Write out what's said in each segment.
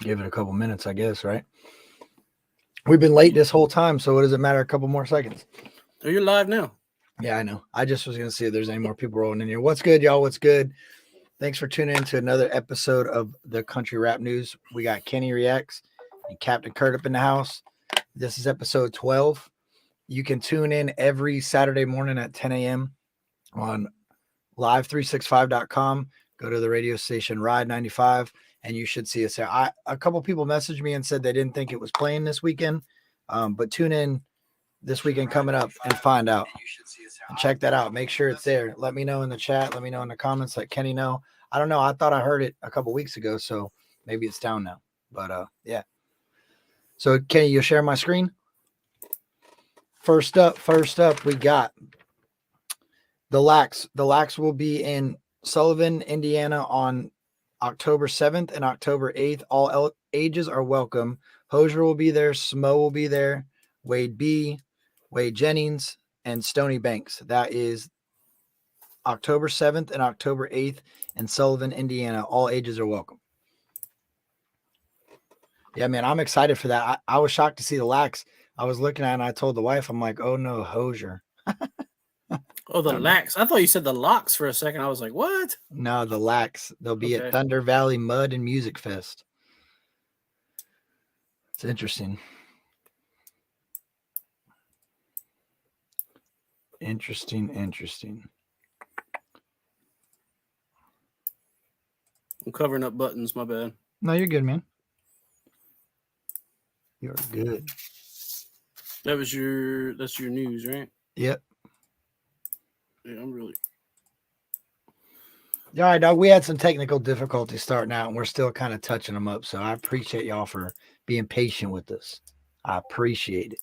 Give it a couple minutes, I guess, right? We've been late this whole time, so what does it matter? A couple more seconds. Oh, you're live now. Yeah, I know. I just was going to see if there's any more people rolling in here. What's good, y'all? What's good? Thanks for tuning in to another episode of the Country Rap News. We got Kenny Reactz and Captain Curt up in the house. This is episode 12. You can tune in every Saturday morning at 10 a.m. on live365.com. Go to the radio station Ride 95, and you should see us there. A couple people messaged me and said they didn't think it was playing this weekend, but tune in this weekend coming up and find out. And check that out. Make sure it's there. Let me know in the chat. Let me know in the comments. Let Kenny know. I don't know. I thought I heard it a couple weeks ago, so maybe it's down now. But yeah. So Kenny, you'll share my screen. First up, we got the Lax. The Lax will be in Sullivan, Indiana on October 7th and October 8th. All ages are welcome. Hosier will be there. Smo will be there. Wade B, Wade Jennings, and Stony Banks. That is October 7th and October 8th in Sullivan, Indiana. All ages are welcome. Yeah, man, I'm excited for that. I was shocked to see the Lax. I was looking at it and I told the wife, I'm like, oh no, Hosier. Oh, the Lax. I thought you said the Locks for a second. I was like, what? No, the Lax. They'll be at Thunder Valley Mud and Music Fest. It's interesting. Interesting. I'm covering up buttons. My bad. No, you're good, man. You're good. That's your news, right? Yep. Yeah, I'm really. All right, dog. We had some technical difficulties starting out, and we're still kind of touching them up. So I appreciate y'all for being patient with us. I appreciate it.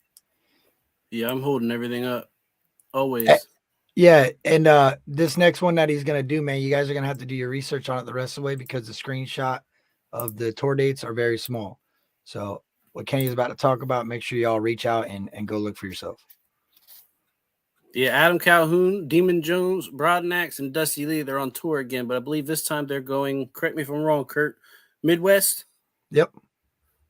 Yeah, I'm holding everything up. Always. Yeah, and this next one that he's going to do, man, you guys are going to have to do your research on it the rest of the way because the screenshot of the tour dates are very small. So what Kenny's about to talk about, make sure y'all reach out and go look for yourself. Yeah, Adam Calhoun, Demon Jones, Broadnax, and Dusty Lee, they're on tour again, but I believe this time they're going, correct me if I'm wrong, Curt, Midwest? Yep.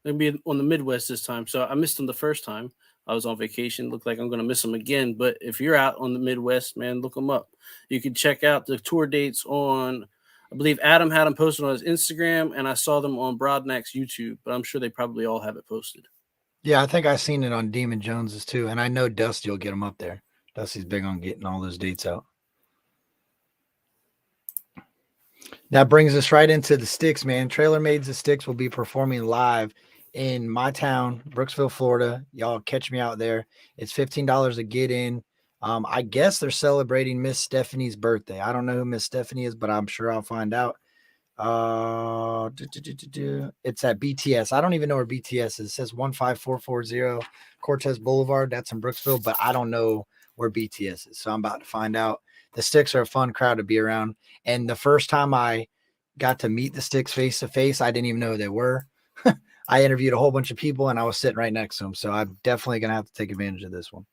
They're going to be on the Midwest this time. So I missed them the first time. I was on vacation. Looked like I'm going to miss them again. But if you're out on the Midwest, man, look them up. You can check out the tour dates on, I believe Adam had them posted on his Instagram, and I saw them on Broadnax YouTube, but I'm sure they probably all have it posted. Yeah, I think I've seen it on Demon Jones's too, and I know Dusty will get them up there. Dusty's big on getting all those dates out. That brings us right into the Sticks, man. Trailer Maids of Sticks will be performing live in my town, Brooksville, Florida. Y'all catch me out there. It's $15 to get in. I guess they're celebrating Miss Stephanie's birthday. I don't know who Miss Stephanie is, but I'm sure I'll find out. It's at BTS. I don't even know where BTS is. It says 15440 Cortez Boulevard. That's in Brooksville, but I don't know where BTS is. So I'm about to find out. The Sticks are a fun crowd to be around. And the first time I got to meet the Sticks face to face, I didn't even know who they were. I interviewed a whole bunch of people and I was sitting right next to them. So I'm definitely going to have to take advantage of this one.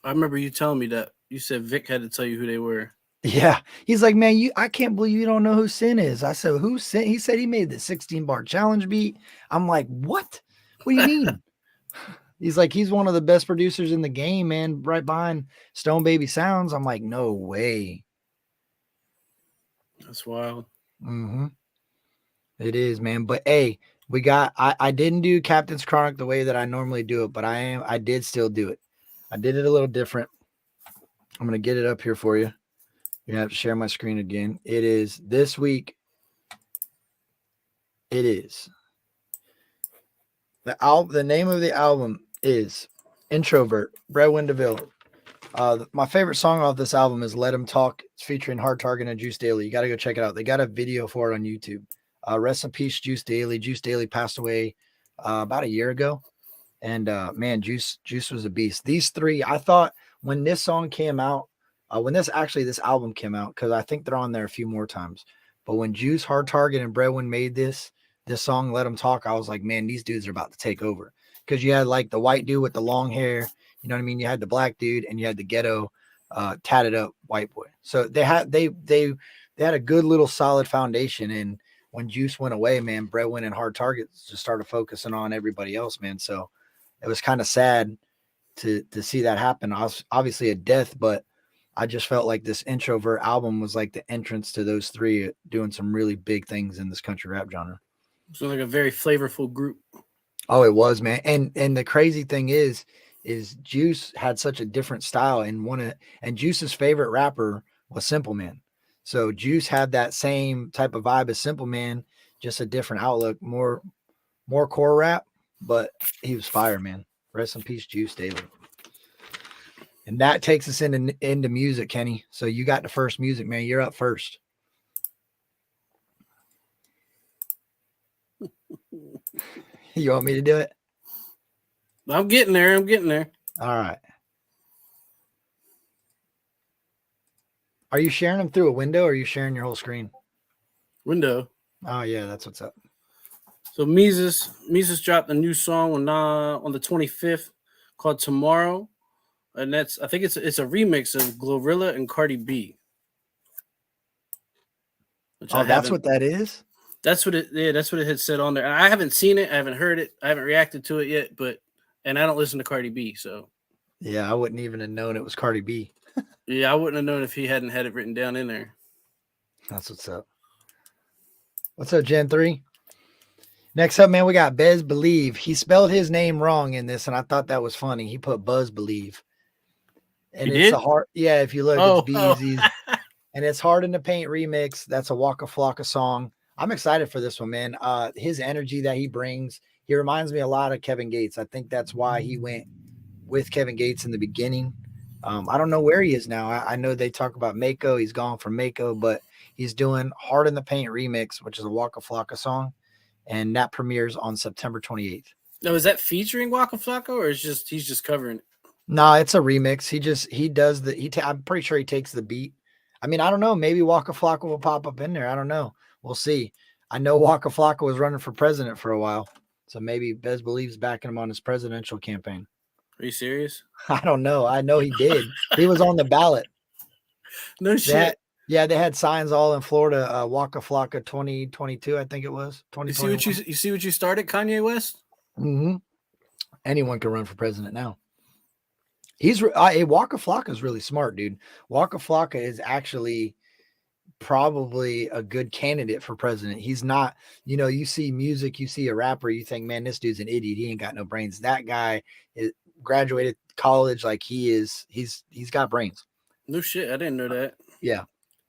I remember you telling me that. You said Vic had to tell you who they were. Yeah. He's like, man, I can't believe you don't know who Sin is. I said, who's Sin? He said he made the 16-bar challenge beat. I'm like, what? What do you mean? He's like, he's one of the best producers in the game, man, right behind Stone Baby Sounds. I'm like, no way. That's wild. Mm-hmm. It is, man. But hey, I didn't do Captain's Chronic the way that I normally do it, but I did still do it. I did it a little different. I'm going to get it up here for you. You're going to have to share my screen again. It is this week. It is. The name of the album is Introvert, Brett Wendeville. My favorite song off this album is Let 'Em Talk. It's featuring Hard Target and Juice Daily. You got to go check it out. They got a video for it on YouTube. Rest in peace, Juice Daily. Juice Daily passed away about a year ago. And man, Juice was a beast. These three, I thought when this song came out, this album came out, because I think they're on there a few more times. But when Juice, Hard Target, and Brewin made this song, Let 'Em Talk, I was like, man, these dudes are about to take over. Because you had like the white dude with the long hair, you know what I mean? You had the black dude, and you had the ghetto tatted up white boy. So they had a good little solid foundation. And when Juice went away, man, Breadwin and Hard Targets just started focusing on everybody else, man. So it was kind of sad to see that happen. Obviously a death, but I just felt like this Introvert album was like the entrance to those three doing some really big things in this country rap genre. So like a very flavorful group. Oh, it was, man. And the crazy thing is Juice had such a different style, and Juice's favorite rapper was Simple Man. So Juice had that same type of vibe as Simple Man, just a different outlook, more core rap, but he was fire, man. Rest in peace, Juice Daily. And that takes us into music, Kenny. So you got the first music, man. You're up first. You want me to do it? I'm getting there. All right. Are you sharing them through a window or are you sharing your whole screen? Window. Oh, yeah, that's what's up. So Mises dropped a new song on the 25th called Tomorrow. And I think it's a remix of Glorilla and Cardi B. Oh, that's what that is? That's what it had said on there. I haven't seen it, I haven't heard it, I haven't reacted to it yet, and I don't listen to Cardi B, so yeah, I wouldn't even have known it was Cardi B. Yeah, I wouldn't have known if he hadn't had it written down in there. That's what's up. What's up, Gen 3? Next up, man, we got Bez Believe. He spelled his name wrong in this, and I thought that was funny. He put Buzz Believe. And it's a hard, yeah, if you look, it's Beezy's. And it's Hard in the Paint remix. That's a Waka Flocka song. I'm excited for this one, man. His energy that he brings, he reminds me a lot of Kevin Gates. I think that's why he went with Kevin Gates in the beginning. I don't know where he is now. I know they talk about Mako. He's gone from Mako, but he's doing Hard in the Paint remix, which is a Waka Flocka song. And that premieres on September 28th. No, is that featuring Waka Flocka or he's just covering it? No, it's a remix. I'm pretty sure he takes the beat. I mean, I don't know. Maybe Waka Flocka will pop up in there. I don't know. We'll see. I know Waka Flocka was running for president for a while. So maybe Bez Believe's backing him on his presidential campaign. Are you serious? I don't know. I know he did. He was on the ballot. No shit. They had signs all in Florida. Waka Flocka 2022, I think it was. You see what you started, Kanye West? Mm-hmm. Anyone can run for president now. Waka Flocka is really smart, dude. Waka Flocka is actually probably a good candidate for president. He's not, you see music, you see a rapper, you think, man, this dude's an idiot. He ain't got no brains. That guy graduated college like he's got brains. No shit. I didn't know that. Yeah.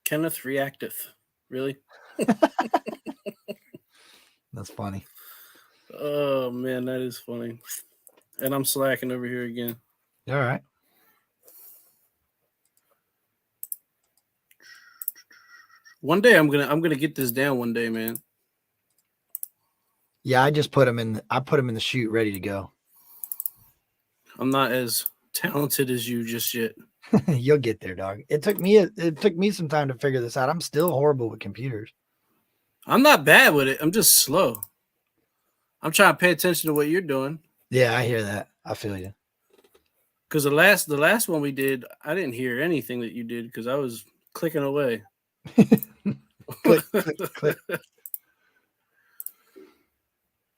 Kenneth Reactz. Really? That's funny. Oh man, that is funny. And I'm slacking over here again. All right. One day I'm gonna get this down one day, man. Yeah, I just put him in the chute ready to go. I'm not as talented as you just yet. You'll get there, dog. It took me some time to figure this out. I'm still horrible with computers. I'm not bad with it. I'm just slow. I'm trying to pay attention to what you're doing. Yeah, I hear that. I feel you. Because the last one we did, I didn't hear anything that you did because I was clicking away. Click.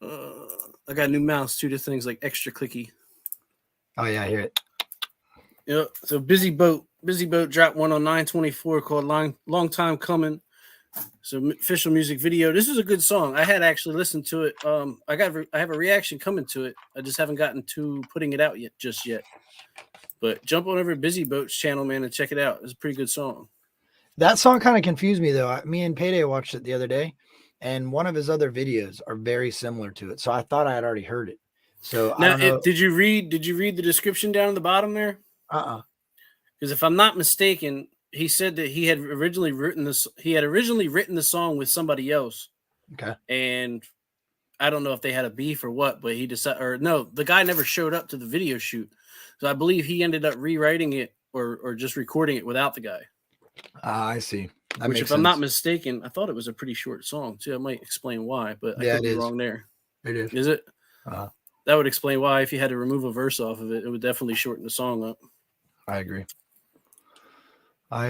I got a new mouse too. This thing's like extra clicky. Oh yeah, I hear it. Yeah. So Busy Boat dropped one on 9/24 called Long Time Coming. So official music video. This is a good song. I had actually listened to it. I have a reaction coming to it. I just haven't gotten to putting it out just yet. But jump on over to Busy Boat's channel, man, and check it out. It's a pretty good song. That song kind of confused me though. Me and Payday watched it the other day, and one of his other videos are very similar to it. So I thought I had already heard it. So now, I don't know. Did you read the description down at the bottom there? Because if I'm not mistaken, he said that he had originally written the song with somebody else. Okay. And I don't know if they had a beef or what, but he decided, or no, the guy never showed up to the video shoot. So I believe he ended up rewriting it or just recording it without the guy. I see. Which, if I'm not mistaken, I thought it was a pretty short song too. I might explain why, but I could be wrong there. It is. Is it? That would explain why if you had to remove a verse off of it, it would definitely shorten the song up. I agree. All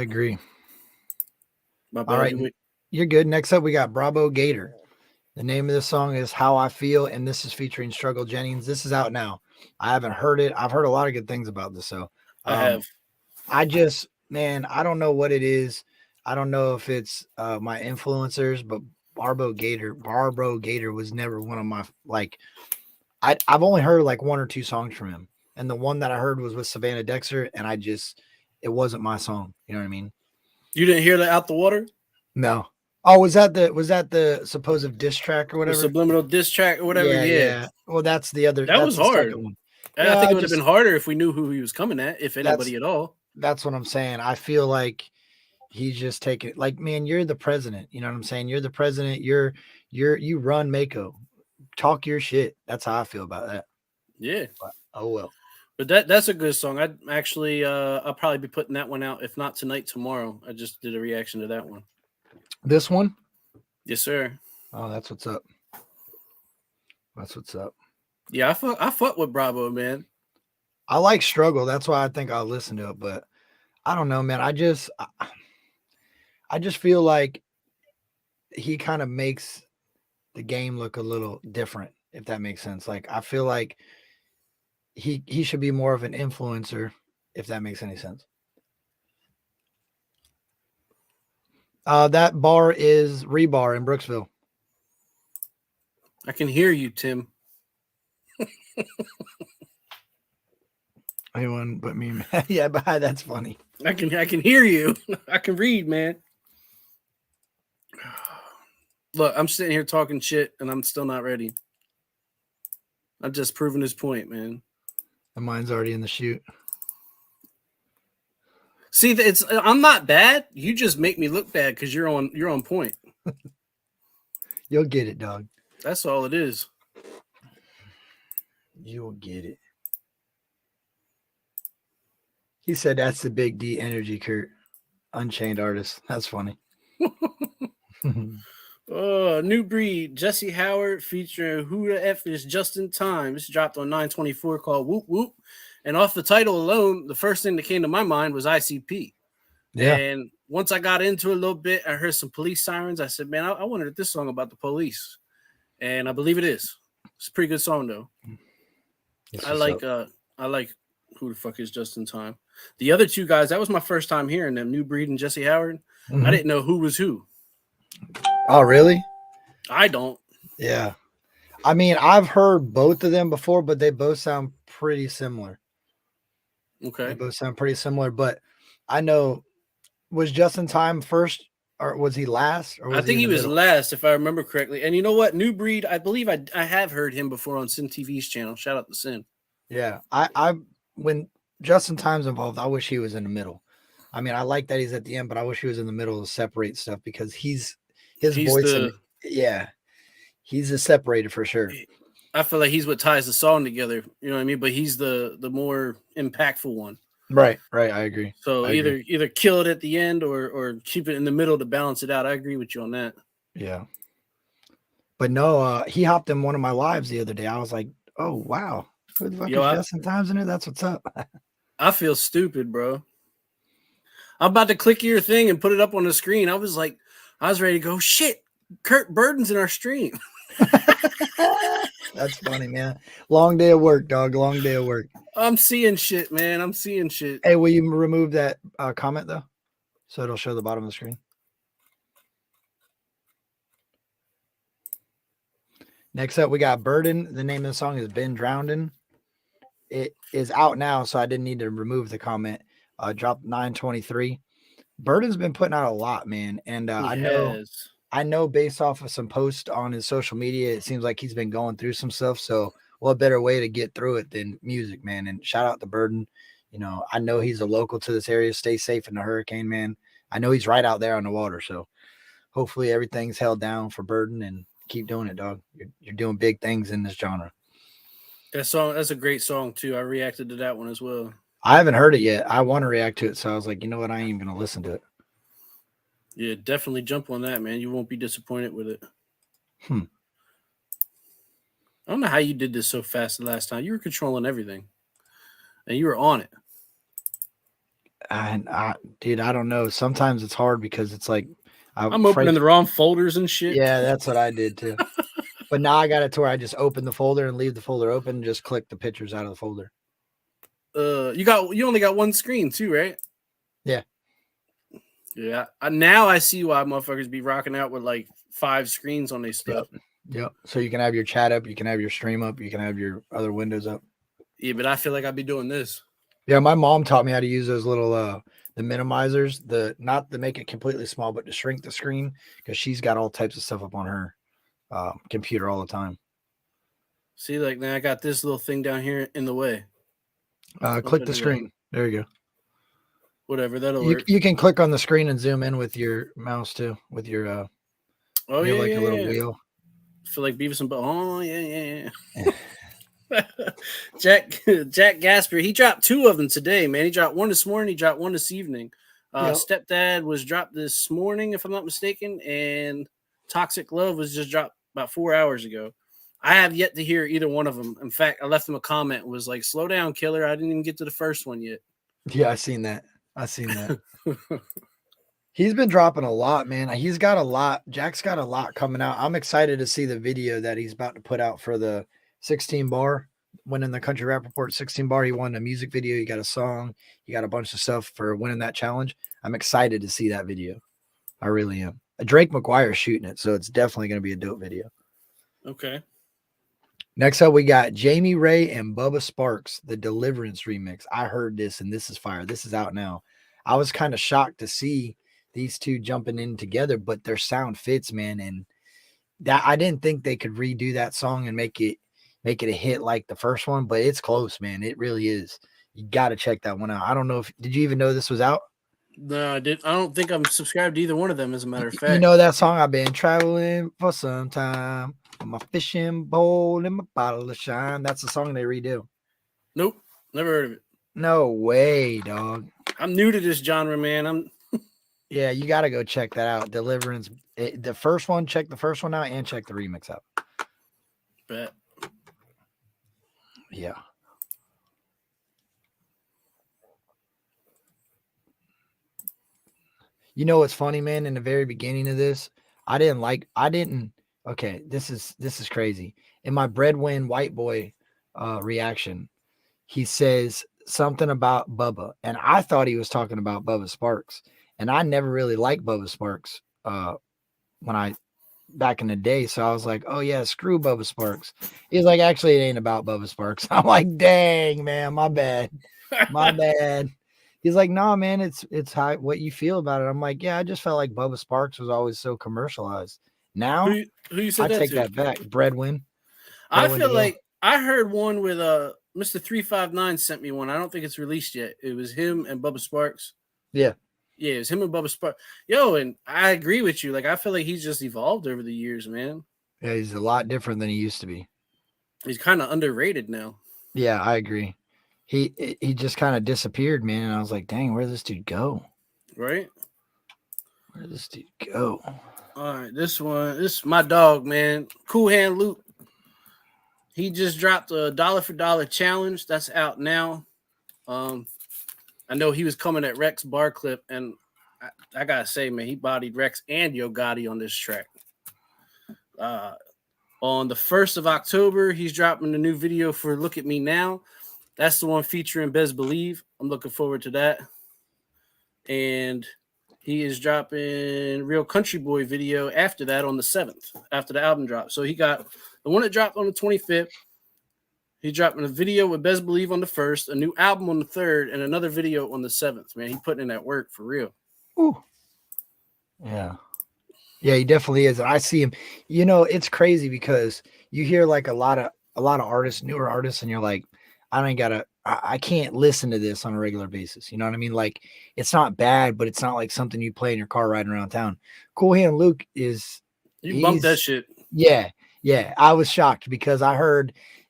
right. You're good. Next up, we got Bravo Gator. The name of the song is How I Feel, and this is featuring Struggle Jennings. This is out now. I haven't heard it. I've heard a lot of good things about this. So I have. I just, man, I don't know what it is. I don't know if it's my influencers, but Barbro Gator was never one of my, like, I've only heard like one or two songs from him. And the one that I heard was with Savannah Dexter, and it wasn't my song. You know what I mean? You didn't hear the Out the Water? No. Oh, was that the supposed diss track or The whatever? subliminal diss track or whatever? Yeah. Well, that's the other. That was the hard. second one. I think it would have been harder if we knew who he was coming at, if anybody at all. That's what I'm saying. I feel like he's just taking, like, man, you're the president. You know what I'm saying? You're the president. You run Mako. Talk your shit. That's how I feel about that. Yeah. But, oh well. But that's a good song. I'd actually I'll probably be putting that one out, if not tonight, tomorrow. I just did a reaction to that one. This one? Yes, sir. Oh, that's what's up. That's what's up. Yeah, I fuck with Bravo, man. I like Struggle. That's why I think I'll listen to it. But I don't know, man. I just feel like he kind of makes the game look a little different, if that makes sense. Like, I feel like he should be more of an influencer, if that makes any sense. That bar is Rebar in Brooksville. I can hear you, Tim. Anyone but me. Yeah, but that's funny. I can hear you. I can read, man. Look, I'm sitting here talking shit and I'm still not ready. I'm just proving his point, man. And mine's already in the chute. See, I'm not bad. You just make me look bad because you're on point. You'll get it, dog. That's all it is. You'll get it. He said that's the Big D energy, Curt. Unchained artist. That's funny. New breed, Jesse Howard featuring Who the F is Just in Time. This dropped on 9/24 called Whoop Whoop. And off the title alone, the first thing that came to my mind was ICP. Yeah. And once I got into it a little bit, I heard some police sirens. I said, man, I wondered if this song about the police. And I believe it is. It's a pretty good song though. I like Who the Fuck is Just in Time. The other two guys, that was my first time hearing them, New Breed and Jesse Howard. Mm-hmm. I didn't know who was who. Oh, really? I don't. Yeah. I mean, I've heard both of them before, but they both sound pretty similar. Okay. They both sound pretty similar, but I know, was Just in Time first or was he last? Or was I think he was last, if I remember correctly. And you know what? New Breed, I believe I have heard him before on Sin TV's channel. Shout out to Sin. Yeah. I when Just in Time's involved, I wish he was in the middle. I mean, I like that he's at the end, but I wish he was in the middle to separate stuff because his voice. He's a separator for sure. I feel like he's what ties the song together. You know what I mean? But he's the more impactful one. Right. I agree. So either kill it at the end or keep it in the middle to balance it out. I agree with you on that. Yeah. But no, he hopped in one of my lives the other day. I was like, oh wow. Who the fuck is Justin Times in it? That's what's up. I feel stupid, bro. I'm about to click your thing and put it up on the screen. I was ready to go, shit, Curt Burden's in our stream. That's funny, man. Long day of work, dog. Long day of work. I'm seeing shit, man. I'm seeing shit. Hey, will you remove that comment, though? So it'll show the bottom of the screen. Next up, we got Burden. The name of the song is Been Drowning. It is out now, so I didn't need to remove the comment. Dropped 9/23. Burden's been putting out a lot, man. And I know based off of some posts on his social media, it seems like he's been going through some stuff. So what better way to get through it than music, man? And shout out to Burden. You know, I know he's a local to this area. Stay safe in the hurricane, man. I know he's right out there on the water. So hopefully everything's held down for Burden and keep doing it, dog. You're doing big things in this genre. That's a great song too. I reacted to that one as well. I haven't heard it yet. I want to react to it. So I was like, you know what? I ain't even going to listen to it. Yeah, definitely jump on that, man. You won't be disappointed with it. I don't know how you did this so fast the last time. You were controlling everything. And you were on it. Dude, I don't know. Sometimes it's hard because it's like I'm opening the wrong folders and shit. Yeah, that's what I did too. But now I got it to where I just open the folder and leave the folder open and just click the pictures out of the folder. You only got one screen too, right? Yeah. Yeah. Now I see why motherfuckers be rocking out with like 5 screens on their stuff. Yep. So you can have your chat up, you can have your stream up, you can have your other windows up. Yeah, but I feel like I'd be doing this. Yeah, my mom taught me how to use those little the minimizers, not to make it completely small, but to shrink the screen, because she's got all types of stuff up on her computer all the time. See, like now I got this little thing down here in the way. Click the screen. There you go. Whatever, that'll work. You can click on the screen and zoom in with your mouse too, with your a little wheel. I feel like Beavis and yeah. Jack Gasper, he dropped 2 of them today, man. He dropped one this morning, he dropped one this evening. Stepdad was dropped this morning, if I'm not mistaken, and Toxic Love was just dropped about 4 hours ago. I have yet to hear either one of them. In fact, I left him a comment, was like, slow down, killer. I didn't even get to the first one yet. Yeah, I seen that. He's been dropping a lot, man. He's got a lot. Jack's got a lot coming out. I'm excited to see the video that he's about to put out for the 16 bar. Winning the Country Rap Report 16 bar. He won a music video. He got a song. He got a bunch of stuff for winning that challenge. I'm excited to see that video. I really am. Drake McGuire shooting it, so it's definitely going to be a dope video. Okay. Next up, we got Jamie Ray and Bubba Sparks, the Deliverance remix. I heard this, and this is fire. This is out now. I was kind of shocked to see these two jumping in together, but their sound fits, man. And that I didn't think they could redo that song and make it a hit like the first one, but it's close, man. It really is. You got to check that one out. I don't know did you even know this was out? No, I did. I don't think I'm subscribed to either one of them, as a matter of fact. You know that song, I've been traveling for some time with my fishing bowl and my bottle of shine. That's the song they redo. Nope. Never heard of it. No way, dog. I'm new to this genre, man. Yeah, you got to go check that out. Deliverance. The first one, check the first one out and check the remix out. Bet. Yeah. You know what's funny, man? In the very beginning of this, okay, this is crazy. In my Breadwin White Boy reaction, he says something about Bubba, and I thought he was talking about Bubba Sparks, and I never really liked Bubba Sparks back in the day, so I was like, oh yeah, screw Bubba Sparks. He's like, actually, it ain't about Bubba Sparks. I'm like, dang, man, my bad. He's like, nah, man, it's how what you feel about it. I'm like, yeah, I just felt like Bubba Sparks was always so commercialized. Now, who you said I take that back. Breadwin. I feel like I heard one with Mr. 359 sent me one. I don't think it's released yet. It was him and Bubba Sparks. Yeah. Yeah, it was him and Bubba Sparks. Yo, and I agree with you. Like, I feel like he's just evolved over the years, man. Yeah, he's a lot different than he used to be. He's kind of underrated now. Yeah, I agree. He just kind of disappeared, man. And I was like, dang, where did this dude go? Right? Where did this dude go? All right, this is my dog, man. Cool Hand Luke. He just dropped a $1 for $1 challenge. That's out now. I know he was coming at Rex Bar Clip, and I gotta say, man, he bodied Rex and Yo Gotti on this track. On the 1st of October, he's dropping a new video for Look at Me Now. That's the one featuring Bez Believe. I'm looking forward to that. And he is dropping Real Country Boy video after that on the 7th, after the album drops. So he got the one that dropped on the 25th. He's dropping a video with Bez Believe on the 1st, a new album on the 3rd, and another video on the 7th. Man, he's putting in that work for real. Ooh. Yeah. Yeah, he definitely is. I see him. You know, it's crazy because you hear like a lot of artists, newer artists, and you're like, I can't listen to this on a regular basis. You know what I mean? Like, it's not bad, but it's not like something you play in your car riding around town. Cool Hand Luke is. You bumped that shit. Yeah. Yeah. I was shocked because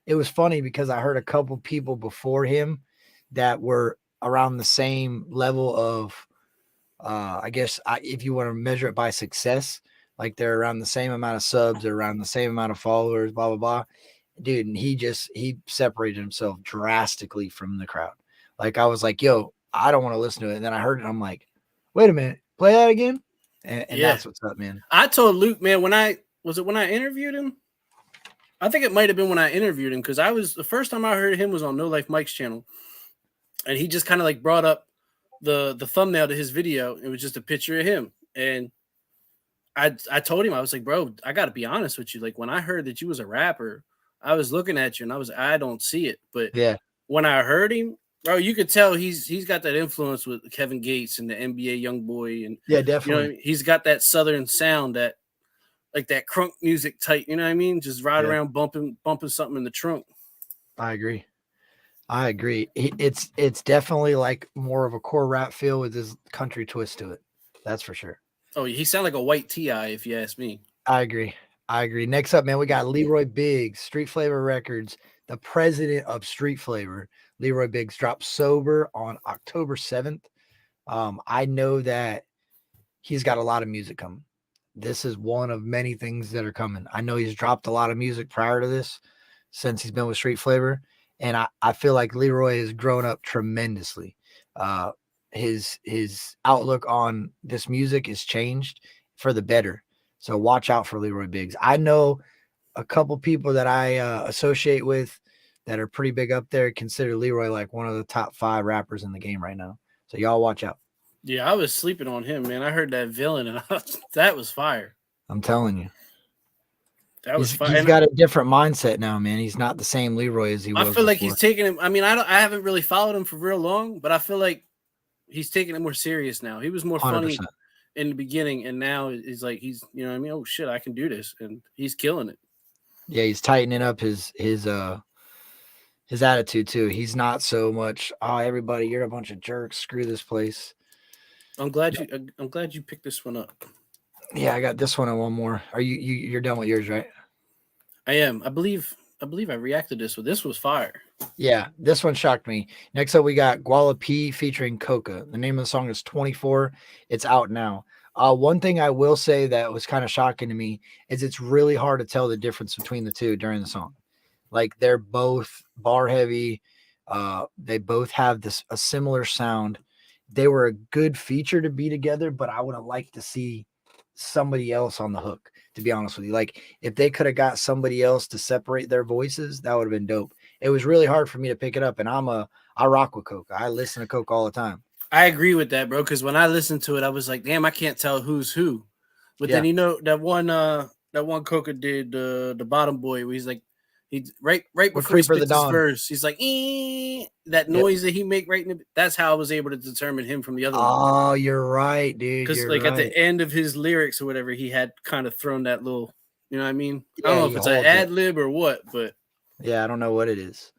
it was funny because I heard a couple people before him that were around the same level of, I guess if you want to measure it by success, like they're around the same amount of subs, they're around the same amount of followers, blah, blah, blah. Dude, and he separated himself drastically from the crowd. Like, I was like, yo, I don't want to listen to it. And then I heard it. I'm like, wait a minute, play that again. and Yeah. that's what's up, man. I told Luke, man, when I interviewed him, I think it might have been when I interviewed him, because the first time I heard him was on No Life Mike's channel, and he just kind of like brought up the thumbnail to his video. It was just a picture of him, and I told him, I was like, bro, I got to be honest with you. Like, when I heard that you was a rapper, I was looking at you and I don't see it. But Yeah, when I heard him, bro, you could tell he's got that influence with Kevin Gates and the NBA young boy, and yeah, you know, definitely. he's got that Southern sound, that like that crunk music type. You know what I mean? Just ride Yeah. around bumping something in the trunk. I agree. It's definitely like more of a core rap feel with this country twist to it. That's for sure. Oh, he sounded like a white T.I., if you ask me. I agree. Next up, man, we got Leroy Biggs, Street Flavor Records, the president of Street Flavor. Leroy Biggs dropped Sober on October 7th. I know that he's got a lot of music coming. This is one of many things that are coming. I know he's dropped a lot of music prior to this since he's been with Street Flavor. And I feel like Leroy has grown up tremendously. His outlook on this music has changed for the better. So watch out for Leroy Biggs. I know a couple people that I associate with that are pretty big up there consider Leroy like one of the top 5 rappers in the game right now. So y'all watch out. Yeah, I was sleeping on him, man. I heard that Villain, and that was fire. I'm telling you. That was fire. He's got a different mindset now, man. He's not the same Leroy as he was. I feel like before. he's taking him. I mean, I haven't really followed him for real long, but I feel like he's taking it more serious now. He was more funny 100%. in the beginning, and now he's like, you know what I mean? Oh shit, I can do this, and he's killing it. Yeah, he's tightening up his attitude too. He's not so much, oh, everybody, you're a bunch of jerks. Screw this place. I'm glad you picked this one up. Yeah, I got this one and one more. Are you're done with yours, right? I am. I believe I reacted this one. This was fire. Yeah, this one shocked me. Next up, we got Guala P featuring Coca. The name of the song is 24. It's out now. One thing I will say that was kind of shocking to me is it's really hard to tell the difference between the two during the song. Like, they're both bar heavy. They both have a similar sound. They were a good feature to be together, but I would have liked to see somebody else on the hook, to be honest with you. Like, if they could have got somebody else to separate their voices, that would have been dope. It was really hard for me to pick it up, and I rock with Coke. I listen to Coke all the time. I agree with that, bro, because when I listened to it, I was like, damn, I can't tell who's who. But then, you know, that one Coca did, the Bottom Boy, where he's like, he right before he spits his verse, he's like, that noise that he make that's how I was able to determine him from the other one. Oh, you're right, dude. Because like at the end of his lyrics or whatever, he had kind of thrown that little, you know what I mean? Yeah, I don't know if it's an ad lib or what, but yeah, I don't know what it is.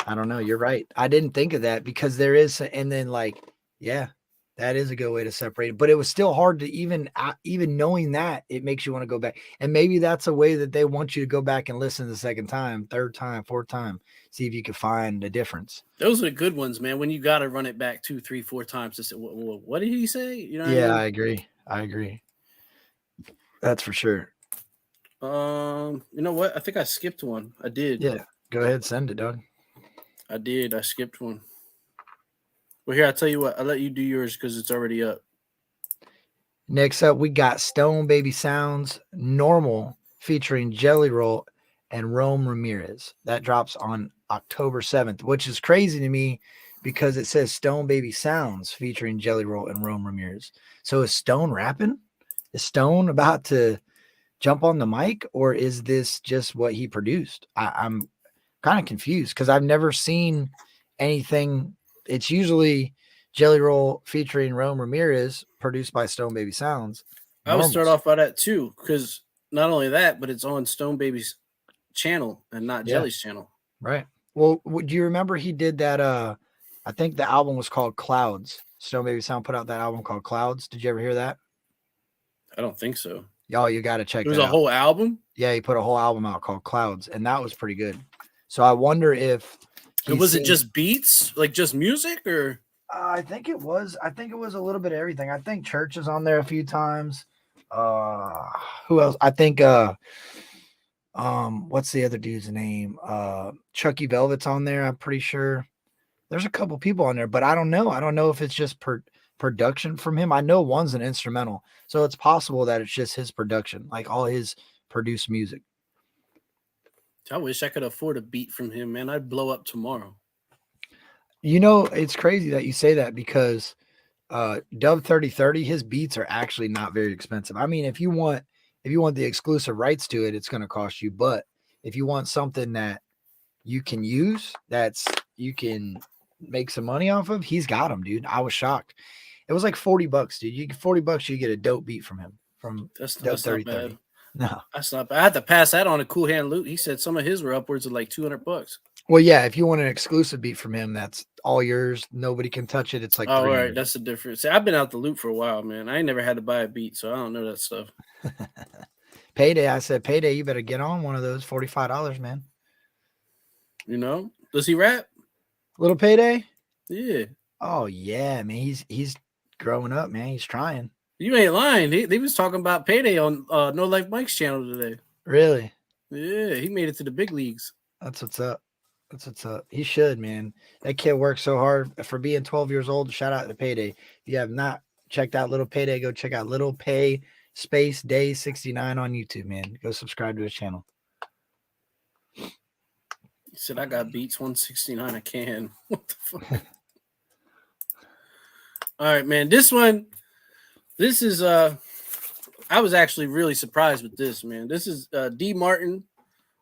I don't know. You're right. I didn't think of that because there is, and then like, yeah, that is a good way to separate it. But it was still hard to even knowing that, it makes you want to go back. And maybe that's a way that they want you to go back and listen the second time, third time, fourth time, see if you can find a difference. Those are good ones, man. When you got to run it back 2, 3, 4 times to say, what did he say? You know? Yeah, I agree. That's for sure. You know what? I think I skipped one. I did. Yeah, go ahead, send it, dog. I did. I skipped one. Well, here, I'll tell you what. I'll let you do yours because it's already up. Next up, we got Stone Baby Sounds Normal featuring Jelly Roll and Rome Ramirez. That drops on October 7th, which is crazy to me because it says Stone Baby Sounds featuring Jelly Roll and Rome Ramirez. So is Stone rapping? Is Stone about to jump on the mic, or is this just what he produced? I'm kind of confused because I've never seen anything. It's usually Jelly Roll featuring Rome Ramirez, produced by Stone Baby Sounds. I would start off by that too, because not only that, but it's on Stone Baby's channel and not Jelly's channel. Right. Well, do you remember he did that? I think the album was called Clouds. Stone Baby Sound put out that album called Clouds. Did you ever hear that? I don't think so. Y'all, you got to check it out. It was a whole album? Yeah, he put a whole album out called Clouds, and that was pretty good. So I wonder if was it just beats, like just music, or I think it was a little bit of everything. I think Church is on there a few times. Who else? I think what's the other dude's name? Chucky Velvet's on there, I'm pretty sure. There's a couple people on there, but I don't know. I don't know if it's just production from him. I know one's an instrumental, so it's possible that it's just his production, like all his produced music. I wish I could afford a beat from him, man. I'd blow up tomorrow. You know, it's crazy that you say that because Dub 3030, his beats are actually not very expensive. I mean, if you want the exclusive rights to it, it's going to cost you. But if you want something that you can use, that's you can make some money off of, he's got them, dude. I was shocked. It was like $40, dude. You get $40, you get a dope beat from him. From That's Dub not 3030. bad. No. That's not bad. I had to pass that on a Cool Hand Loot. He said some of his were upwards of like $200. Well, yeah, if you want an exclusive beat from him, that's all yours. Nobody can touch it. It's like Oh, all 300. right. That's the difference. See, I've been out the loop for a while, man. I ain't never had to buy a beat, so I don't know that stuff. Payday, I said, Payday, you better get on one of those. $45, man. You know? Does he rap? Little Payday? Yeah. Oh, yeah, man. He's growing up, man. He's trying. You ain't lying. They was talking about Payday on No Life Mike's channel today. Really? Yeah, he made it to the big leagues. That's what's up. That's what's up. He should, man. That kid works so hard for being 12 years old. Shout out to Payday. If you have not checked out Little Payday, go check out Little Pay Space Day 69 on YouTube, man. Go subscribe to his channel. He said, I got beats 169 a can. What the fuck? All right, man. This is I was actually really surprised with this, man. This is D Martin,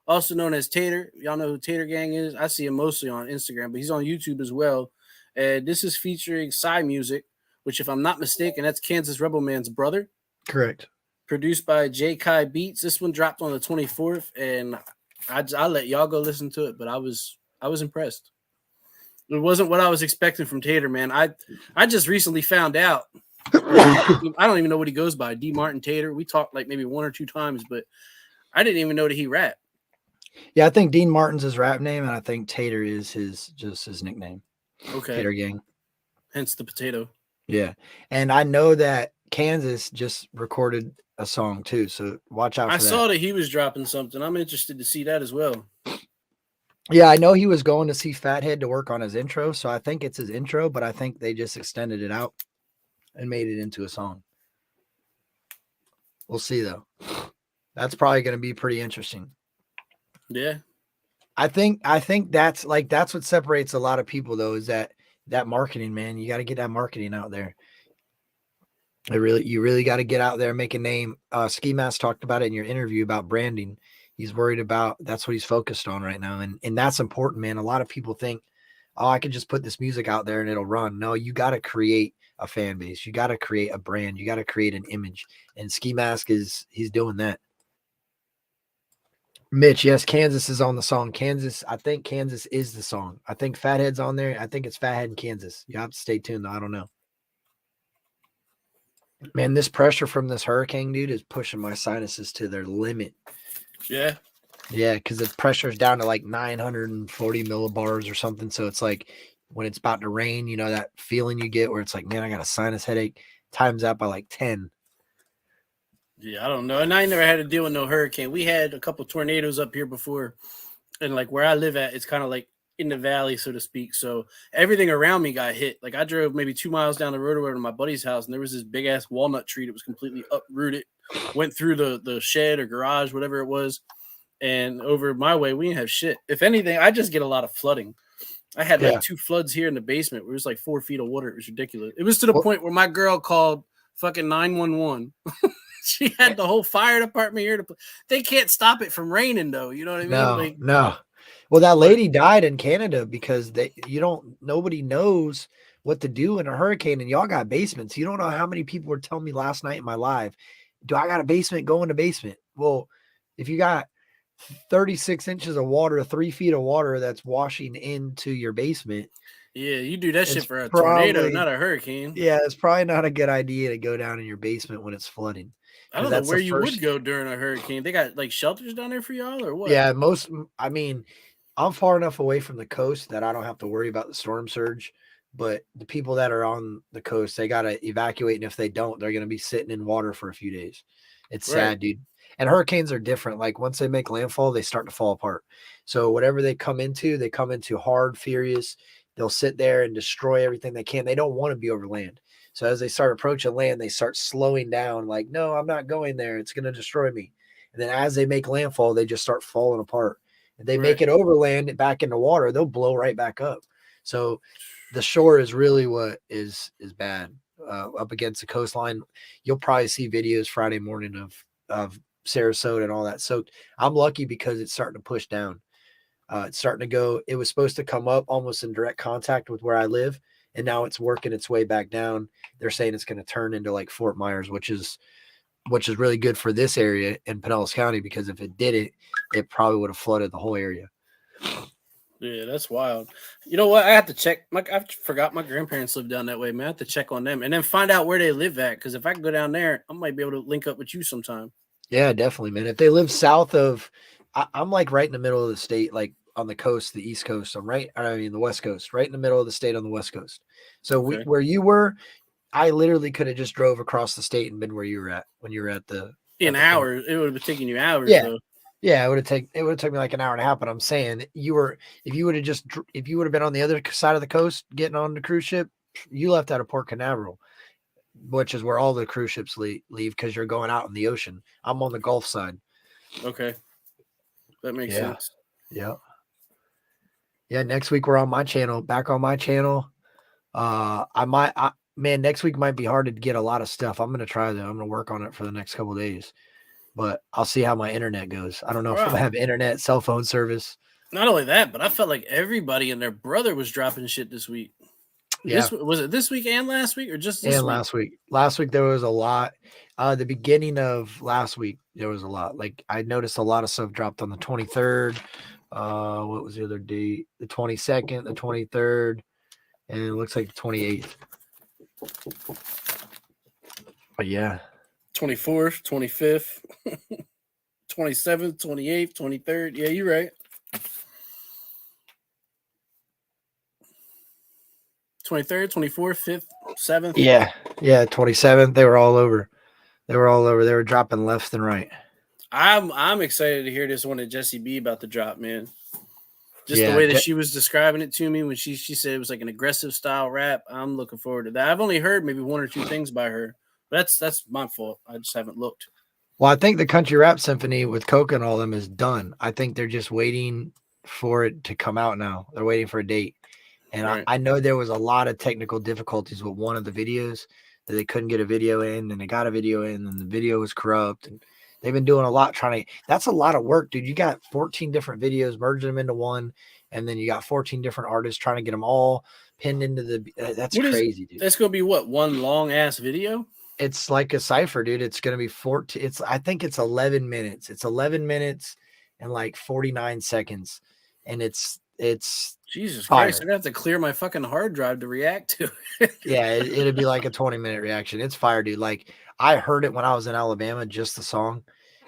also known as Tater. Y'all know who Tater Gang is? I see him mostly on Instagram, but he's on YouTube as well. And this is featuring Psy Music, which, if I'm not mistaken, that's Kansas Rebel Man's brother. Correct. Produced by J. Kai Beats. This one dropped on the 24th, and I'll let y'all go listen to it, but I was impressed. It wasn't what I was expecting from Tater, man. I just recently found out. I don't even know what he goes by. D Martin Tater. We talked like maybe one or two times, but I didn't even know that he rapped. Yeah, I think Dean Martin's his rap name, and I think Tater is his nickname. Okay. Tater Gang. Hence the potato. Yeah. And I know that Kansas just recorded a song too, so watch out for that. I saw that he was dropping something. I'm interested to see that as well. Yeah, I know he was going to see Fathead to work on his intro, so I think it's his intro, but I think they just extended it out and made it into a song. We'll see though. That's probably going to be pretty interesting. Yeah. I think that's what separates a lot of people though, is that marketing, man. You got to get that marketing out there. You really got to get out there, make a name. Ski Mask talked about it in your interview about branding. He's worried about, that's what he's focused on right now. And that's important, man. A lot of people think, oh, I can just put this music out there and it'll run. No, you got to create a fan base. You got to create a brand. You got to create an image. And Ski Mask he's doing that. Mitch, yes, Kansas is on the song. I think Kansas is the song. I think Fathead's on there. I think it's Fathead and Kansas. You have to stay tuned though. I don't know. Man, this pressure from this hurricane, dude, is pushing my sinuses to their limit. Yeah. Yeah, because the pressure is down to like 940 millibars or something. So it's like when it's about to rain, you know, that feeling you get where it's like, man, I got a sinus headache. Times that by like 10. Yeah, I don't know. And I never had to deal with no hurricane. We had a couple tornadoes up here before. And like where I live at, it's kind of like in the valley, so to speak. So everything around me got hit. Like I drove maybe 2 miles down the road over to my buddy's house, and there was this big ass walnut tree that was completely uprooted, went through the shed or garage, whatever it was. And over my way, we didn't have shit. If anything, I just get a lot of flooding. I had like 2 floods here in the basement where it was like 4 feet of water. It was ridiculous. It was to the point where my girl called fucking 911. She had the whole fire department here to. They can't stop it from raining though. You know what I mean? No. Well, that lady died in Canada because nobody knows what to do in a hurricane, and y'all got basements. You don't know how many people were telling me last night in my live, do I got a basement? Go in the basement. Well, if you got 36 inches of water, 3 feet of water that's washing into your basement. Yeah, you do that shit for a tornado, not a hurricane. Yeah, it's probably not a good idea to go down in your basement when it's flooding. I don't know where you would go during a hurricane. They got like shelters down there for y'all or what? Yeah, I'm far enough away from the coast that I don't have to worry about the storm surge. But the people that are on the coast, they got to evacuate. And if they don't, they're going to be sitting in water for a few days. It's sad, dude. And hurricanes are different. Like once they make landfall, they start to fall apart. So whatever they come into hard, furious. They'll sit there and destroy everything they can. They don't want to be over land. So as they start approaching land, they start slowing down. Like, no, I'm not going there. It's going to destroy me. And then as they make landfall, they just start falling apart. If they make it over land and back into water, they'll blow right back up. So the shore is really what is bad. Up against the coastline, you'll probably see videos Friday morning of Sarasota and all that. So I'm lucky because it's starting to push down. It's starting to go. It was supposed to come up almost in direct contact with where I live, and now it's working its way back down. They're saying it's going to turn into like Fort Myers, which is really good for this area in Pinellas County, because if it didn't, it probably would have flooded the whole area. Yeah, that's wild. You know what? I have to check. I forgot my grandparents live down that way, man. I have to check on them and then find out where they live at. Because if I can go down there, I might be able to link up with you sometime. Yeah, definitely, man. If they live south of, I'm like right in the middle of the state, like on the coast, the East Coast. The West Coast, right in the middle of the state on the West Coast. So where you were, I literally could have just drove across the state and been where you were at when you were at the. In hours, it would have been taking you hours. Yeah. Though. Yeah, it would have taken me like an hour and a half. But I'm saying if you would have been on the other side of the coast getting on the cruise ship, you left out of Port Canaveral, which is where all the cruise ships leave because you're going out in the ocean. I'm on the Gulf side. Okay, that makes sense. Yeah. Yeah. Next week we're on my channel, back on my channel. Next week might be hard to get a lot of stuff. I'm gonna try though. I'm gonna work on it for the next couple of days. But I'll see how my internet goes. I don't know if I have internet, cell phone service. Not only that, but I felt like everybody and their brother was dropping shit this week. Yeah. Was it this week and last week, or just this week? Last week? Last week there was a lot. The beginning of last week there was a lot. Like I noticed a lot of stuff dropped on the 23rd. What was the other date? The 22nd, the 23rd, and it looks like the 28th. But yeah. 24th, 25th, 27th, 28th, 23rd. Yeah, you're right. 23rd, 24th, 5th, 7th. Yeah. 27th. They were all over. They were dropping left and right. I'm excited to hear this one at Jessie B about the drop, man. Just the way that she was describing it to me when she said it was like an aggressive style rap. I'm looking forward to that. I've only heard maybe one or two things by her. That's my fault. I just haven't looked. Well, I think the Country Rap Symphony with Coke and all them is done. I think they're just waiting for it to come out now. They're waiting for a date. And I know there was a lot of technical difficulties with one of the videos that they couldn't get a video in, and they got a video in, and the video was corrupt. And they've been doing a lot that's a lot of work, dude. You got 14 different videos, merging them into one, and then you got 14 different artists trying to get them all pinned into that's crazy, dude. That's going to be what, one long ass video? It's like a cipher, dude. It's going to be 14. I think it's 11 minutes. It's 11 minutes and like 49 seconds. And it's Jesus fire. Christ. I'm going to have to clear my fucking hard drive to react to it. Yeah, it'd be like a 20-minute reaction. It's fire, dude. Like I heard it when I was in Alabama, just the song,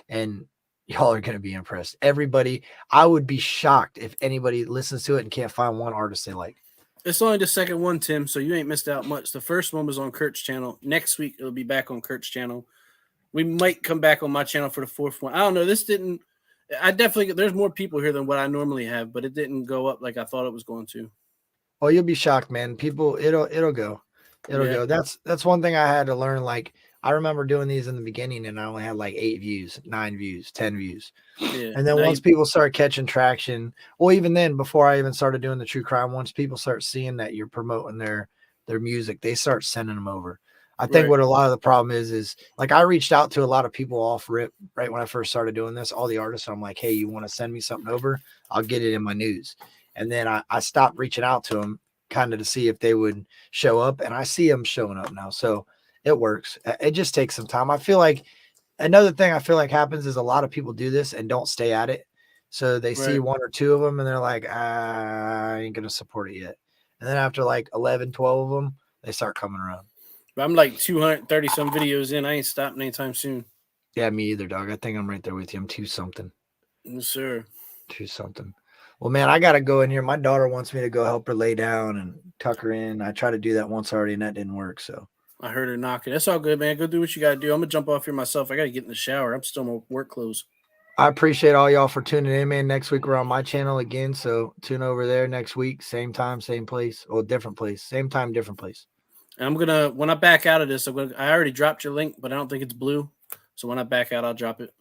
and y'all are going to be impressed. Everybody, I would be shocked if anybody listens to it and can't find one artist they like. It's only the second one, Tim, so you ain't missed out much. The first one was on Curt's channel. Next week, it'll be back on Curt's channel. We might come back on my channel for the fourth one. I don't know. There's more people here than what I normally have, but it didn't go up like I thought it was going to. Oh, you'll be shocked, man. People, it'll go. It'll go. That's one thing I had to learn. Like, I remember doing these in the beginning and I only had like 8 views, 9 views, 10 views. Yeah, and then once people start catching traction, well, even then, before I even started doing the true crime, once people start seeing that you're promoting their music, they start sending them over. I think what a lot of the problem is like I reached out to a lot of people off rip right when I first started doing this, all the artists. I'm like, hey, you want to send me something over? I'll get it in my news. And then I stopped reaching out to them kind of to see if they would show up. And I see them showing up now. So it works. It just takes some time. I feel like another thing happens is a lot of people do this and don't stay at it. So they see 1 or 2 of them and they're like, I ain't going to support it yet. And then after like 11, 12 of them, they start coming around. But I'm like 230 some videos in. I ain't stopping anytime soon. Yeah, me either, dog. I think I'm right there with you. I'm 2 something. Yes, sir. 2 something. Well, man, I got to go in here. My daughter wants me to go help her lay down and tuck her in. I tried to do that once already and that didn't work. So I heard her knocking. That's all good, man. Go do what you got to do. I'm going to jump off here myself. I got to get in the shower. I'm still in my work clothes. I appreciate all y'all for tuning in, man. Next week, we're on my channel again. So tune over there next week. Same time, same place. Or different place. Same time, different place. And I'm gonna when I back out of this, I already dropped your link, but I don't think it's blue. So when I back out, I'll drop it.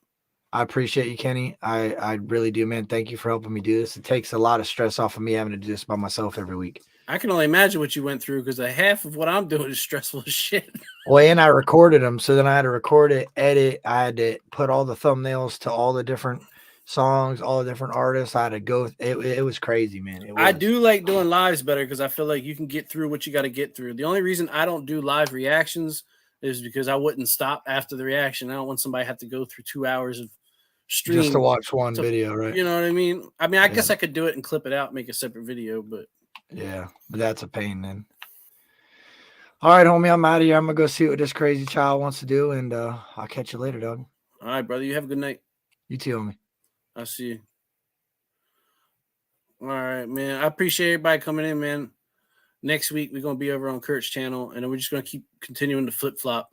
I appreciate you, Kenny. I really do, man. Thank you for helping me do this. It takes a lot of stress off of me having to do this by myself every week. I can only imagine what you went through because half of what I'm doing is stressful as shit. Well, and I recorded them, so then I had to record it, edit. I had to put all the thumbnails to all the different songs, all the different artists. I had to go. It was crazy, man. I do like doing lives better because I feel like you can get through what you got to get through. The only reason I don't do live reactions is because I wouldn't stop after the reaction. I don't want somebody to have to go through 2 hours of stream just to watch one video, right? You know what I mean? I guess I could do it and clip it out, make a separate video, but yeah, but that's a pain then. All right, homie, I'm out of here. I'm gonna go see what this crazy child wants to do, and I'll catch you later, dog. All right, brother. You have a good night. You too, homie. I'll see you. All right, man. I appreciate everybody coming in, man. Next week we're gonna be over on Curt's channel, and we're just gonna keep continuing to flip flop.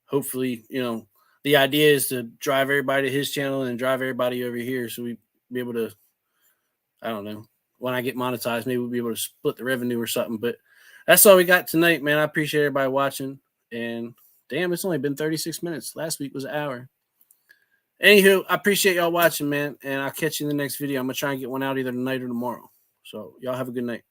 Hopefully, the idea is to drive everybody to his channel and drive everybody over here, so we be able to. I don't know. When I get monetized, maybe we'll be able to split the revenue or something. But that's all we got tonight, man. I appreciate everybody watching. And damn, it's only been 36 minutes. Last week was an hour. Anywho, I appreciate y'all watching, man. And I'll catch you in the next video. I'm going to try and get one out either tonight or tomorrow. So y'all have a good night.